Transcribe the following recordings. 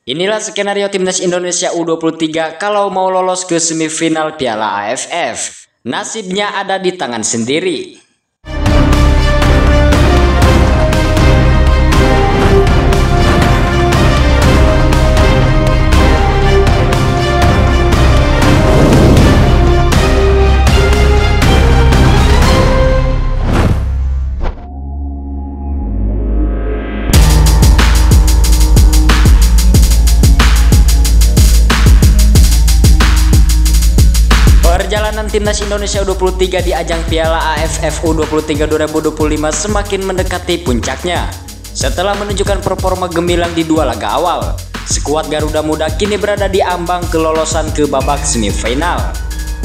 Inilah skenario timnas Indonesia U23 kalau mau lolos ke semifinal Piala AFF. Nasibnya ada di tangan sendiri. Perjalanan timnas Indonesia U23 di ajang Piala AFF U23 2025 semakin mendekati puncaknya. Setelah menunjukkan performa gemilang di dua laga awal, skuad Garuda Muda kini berada di ambang kelolosan ke babak semifinal.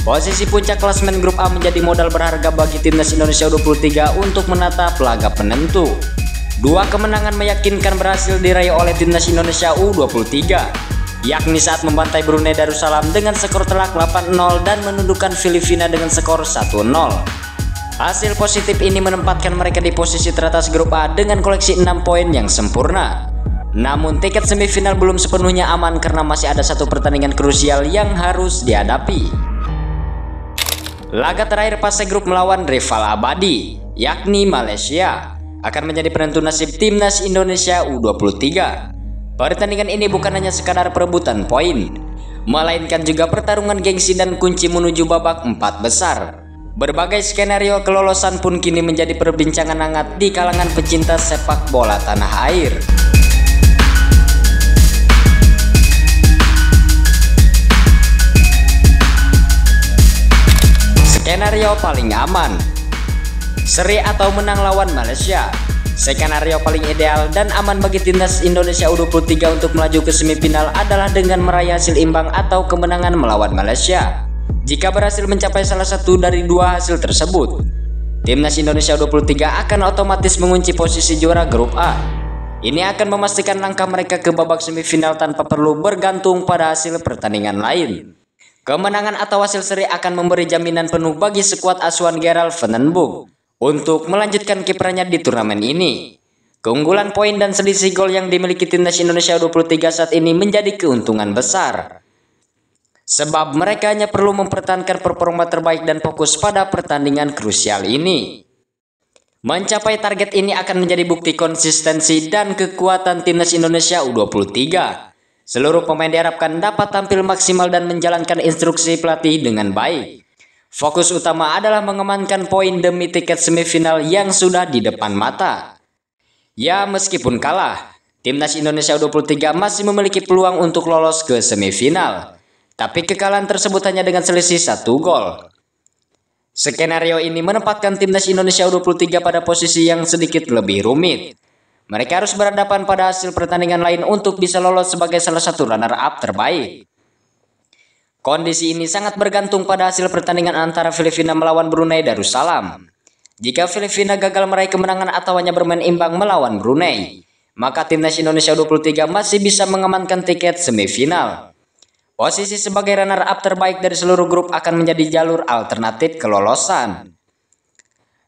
Posisi puncak klasemen grup A menjadi modal berharga bagi timnas Indonesia U23 untuk menatap laga penentu. Dua kemenangan meyakinkan berhasil diraih oleh timnas Indonesia U23, yakni saat membantai Brunei Darussalam dengan skor telak 8-0 dan menundukkan Filipina dengan skor 1-0. Hasil positif ini menempatkan mereka di posisi teratas grup A dengan koleksi 6 poin yang sempurna. Namun tiket semifinal belum sepenuhnya aman karena masih ada satu pertandingan krusial yang harus dihadapi. Laga terakhir fase grup melawan rival abadi, yakni Malaysia, akan menjadi penentu nasib timnas Indonesia U23. Pertandingan ini bukan hanya sekadar perebutan poin, melainkan juga pertarungan gengsi dan kunci menuju babak 4 besar. Berbagai skenario kelolosan pun kini menjadi perbincangan hangat di kalangan pecinta sepak bola tanah air. Skenario paling aman: seri atau menang lawan Malaysia. Skenario paling ideal dan aman bagi timnas Indonesia U23 untuk melaju ke semifinal adalah dengan meraih hasil imbang atau kemenangan melawan Malaysia. Jika berhasil mencapai salah satu dari dua hasil tersebut, timnas Indonesia U23 akan otomatis mengunci posisi juara grup A. Ini akan memastikan langkah mereka ke babak semifinal tanpa perlu bergantung pada hasil pertandingan lain. Kemenangan atau hasil seri akan memberi jaminan penuh bagi skuad asuhan Gerald van den Bosch untuk melanjutkan kiprahnya di turnamen ini. Keunggulan poin dan selisih gol yang dimiliki timnas Indonesia U23 saat ini menjadi keuntungan besar, sebab mereka hanya perlu mempertahankan performa terbaik dan fokus pada pertandingan krusial ini. Mencapai target ini akan menjadi bukti konsistensi dan kekuatan timnas Indonesia U23. Seluruh pemain diharapkan dapat tampil maksimal dan menjalankan instruksi pelatih dengan baik. Fokus utama adalah mengamankan poin demi tiket semifinal yang sudah di depan mata. Ya, meskipun kalah, timnas Indonesia U23 masih memiliki peluang untuk lolos ke semifinal. Tapi kekalahan tersebut hanya dengan selisih 1 gol. Skenario ini menempatkan timnas Indonesia U23 pada posisi yang sedikit lebih rumit. Mereka harus berhadapan pada hasil pertandingan lain untuk bisa lolos sebagai salah satu runner-up terbaik. Kondisi ini sangat bergantung pada hasil pertandingan antara Filipina melawan Brunei Darussalam. Jika Filipina gagal meraih kemenangan atau hanya bermain imbang melawan Brunei, maka timnas Indonesia U23 masih bisa mengamankan tiket semifinal. Posisi sebagai runner-up terbaik dari seluruh grup akan menjadi jalur alternatif kelolosan.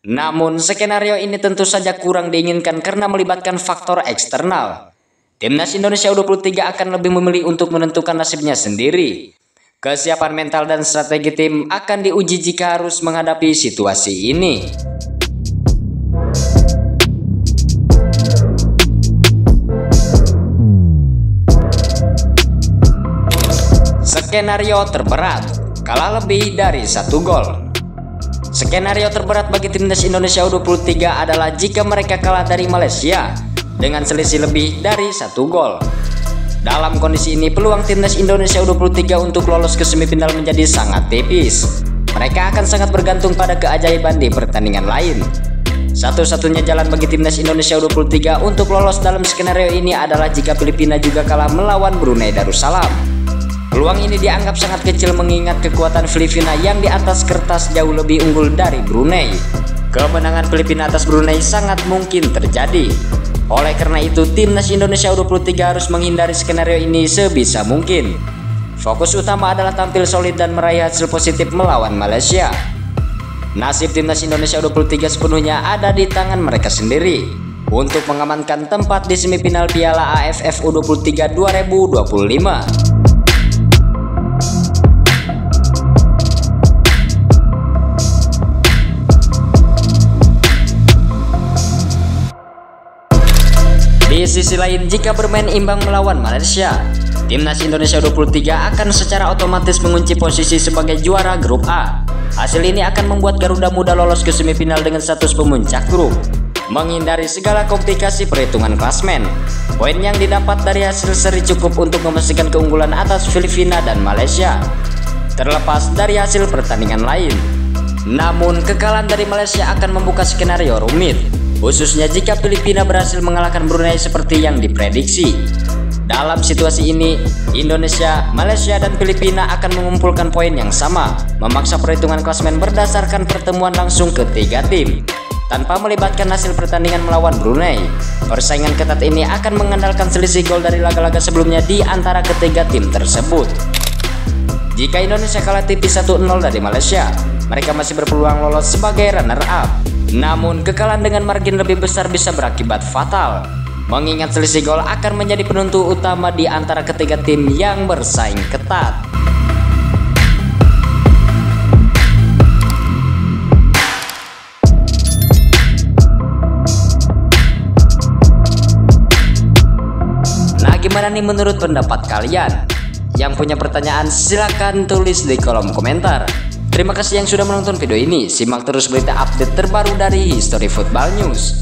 Namun skenario ini tentu saja kurang diinginkan karena melibatkan faktor eksternal. Timnas Indonesia U23 akan lebih memilih untuk menentukan nasibnya sendiri. Kesiapan mental dan strategi tim akan diuji jika harus menghadapi situasi ini. Skenario terberat: kalah lebih dari 1 gol. Skenario terberat bagi timnas Indonesia U23 adalah jika mereka kalah dari Malaysia dengan selisih lebih dari 1 gol. Dalam kondisi ini, peluang timnas Indonesia U23 untuk lolos ke semifinal menjadi sangat tipis. Mereka akan sangat bergantung pada keajaiban di pertandingan lain. Satu-satunya jalan bagi timnas Indonesia U23 untuk lolos dalam skenario ini adalah jika Filipina juga kalah melawan Brunei Darussalam. Peluang ini dianggap sangat kecil mengingat kekuatan Filipina yang di atas kertas jauh lebih unggul dari Brunei. Kemenangan Filipina atas Brunei sangat mungkin terjadi. Oleh karena itu, timnas Indonesia U23 harus menghindari skenario ini sebisa mungkin. Fokus utama adalah tampil solid dan meraih hasil positif melawan Malaysia. Nasib timnas Indonesia U23 sepenuhnya ada di tangan mereka sendiri. untuk mengamankan tempat di semifinal Piala AFF U23 2025. Di sisi lain, jika bermain imbang melawan Malaysia, Timnas Indonesia U23 akan secara otomatis mengunci posisi sebagai juara grup A. Hasil ini akan membuat Garuda Muda lolos ke semifinal dengan status pemuncak grup, menghindari segala komplikasi perhitungan klasmen. Poin yang didapat dari hasil seri cukup untuk memastikan keunggulan atas Filipina dan Malaysia, terlepas dari hasil pertandingan lain. Namun, kekalahan dari Malaysia akan membuka skenario rumit, khususnya jika Filipina berhasil mengalahkan Brunei seperti yang diprediksi. Dalam situasi ini, Indonesia, Malaysia, dan Filipina akan mengumpulkan poin yang sama, memaksa perhitungan klasemen berdasarkan pertemuan langsung ketiga tim, tanpa melibatkan hasil pertandingan melawan Brunei. Persaingan ketat ini akan mengandalkan selisih gol dari laga-laga sebelumnya di antara ketiga tim tersebut. Jika Indonesia kalah tipis 1-0 dari Malaysia, mereka masih berpeluang lolos sebagai runner-up. Namun, kekalahan dengan margin lebih besar bisa berakibat fatal, mengingat selisih gol akan menjadi penentu utama di antara ketiga tim yang bersaing ketat. Nah, gimana nih menurut pendapat kalian? Yang punya pertanyaan silahkan tulis di kolom komentar. Terima kasih yang sudah menonton video ini. Simak terus berita update terbaru dari History Football News.